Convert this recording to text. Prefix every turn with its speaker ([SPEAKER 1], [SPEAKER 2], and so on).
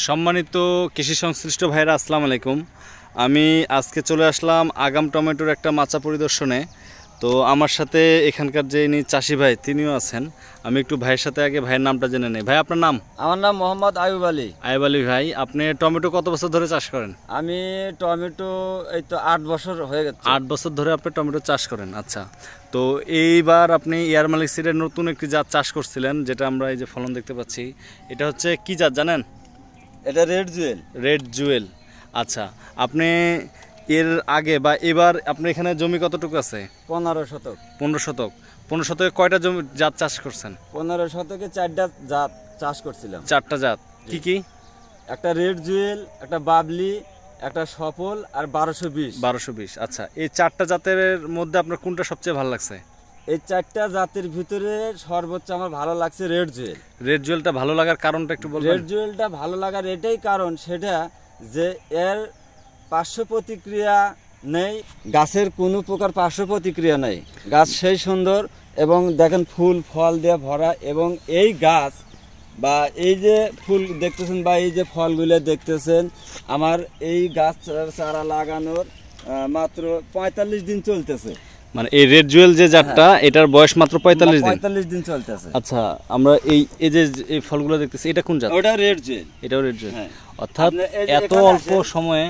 [SPEAKER 1] সম্মানিত কৃষি সংশ্লিষ্ট ভাইরা আসসালামু আলাইকুম। আমি আজকে চলে আসলাম আগাম টমেটোর একটা মাচা পরিদর্শনে। তো আমার সাথে এখানকার যে ইনি চাষি ভাই তিনিও আছেন। আমি একটু ভাইয়ের সাথে আগে ভাইয়ের নামটা জেনে নেই। ভাই আপনার নাম?
[SPEAKER 2] আমার নাম মোহাম্মদ আয়ুব আলী।
[SPEAKER 1] আয়ুব আলী ভাই, আপনি টমেটো কত বছর ধরে চাষ করেন?
[SPEAKER 2] আমি টমেটো এই তো 8 বছর হয়ে গেছে।
[SPEAKER 1] 8 বছর ধরে আপনি টমেটো চাষ করেন। আচ্ছা, তো এইবার আপনি এয়ার মালিক সিডের নতুন একটি জাত চাষ করছিলেন, যেটা আমরা এই যে ফলন দেখতে পাচ্ছি। এটা হচ্ছে কি জাত জানেন?
[SPEAKER 2] এটা রেড জুয়েল।
[SPEAKER 1] রেড জুয়েল। আচ্ছা, আপনি এর আগে বা এবার আপনার এখানে জমি কতটুকু আছে?
[SPEAKER 2] 15 শতক।
[SPEAKER 1] 15 শতক। 15 শতকে কয়টা জমি জাত চাষ করছেন?
[SPEAKER 2] 15 শতকে 4টা জাত চাষ করছিলাম।
[SPEAKER 1] 4টা জাত কি কি?
[SPEAKER 2] একটা রেড জুয়েল, একটা বাবলি, একটা সফল আর 1220।
[SPEAKER 1] 1220। আচ্ছা, এই 4টা জাতের মধ্যে আপনার কোনটা সবচেয়ে ভালো লাগছে?
[SPEAKER 2] এই 4টা জাতের ভিতরে সর্বোচ্চ আমার ভালো লাগছে রেড জুয়েল।
[SPEAKER 1] রেড জুয়েলটা ভালো লাগার কারণটা একটু বলবেন?
[SPEAKER 2] রেড জুয়েলটা ভালো লাগার এটাই কারণ, সেটা যে এর পার্শ্ব প্রতিক্রিয়া নেই, গাছের কোনো প্রকার পার্শ্ব প্রতিক্রিয়া নেই। গাছ সেই সুন্দর এবং দেখেন ফুল ফল দিয়ে ভরা, এবং এই গাছ বা এই যে ফুল দেখতেছেন বা এই যে ফলগুলো দেখতেছেন, আমার এই গাছ চারা লাগানোর মাত্র 45 দিন চলতেছে।
[SPEAKER 1] মানে এই রেড জুয়েল যে জাতটা, এটার বয়স মাত্র 45
[SPEAKER 2] দিন চলতেছে।
[SPEAKER 1] আচ্ছা, আমরা এই যে এই ফলগুলো দেখতেছি, এটা কোন জাত?
[SPEAKER 2] ওটা রেড জুয়েল।
[SPEAKER 1] এটাও রেড জুয়েল। অর্থাৎ এত অল্প সময়ে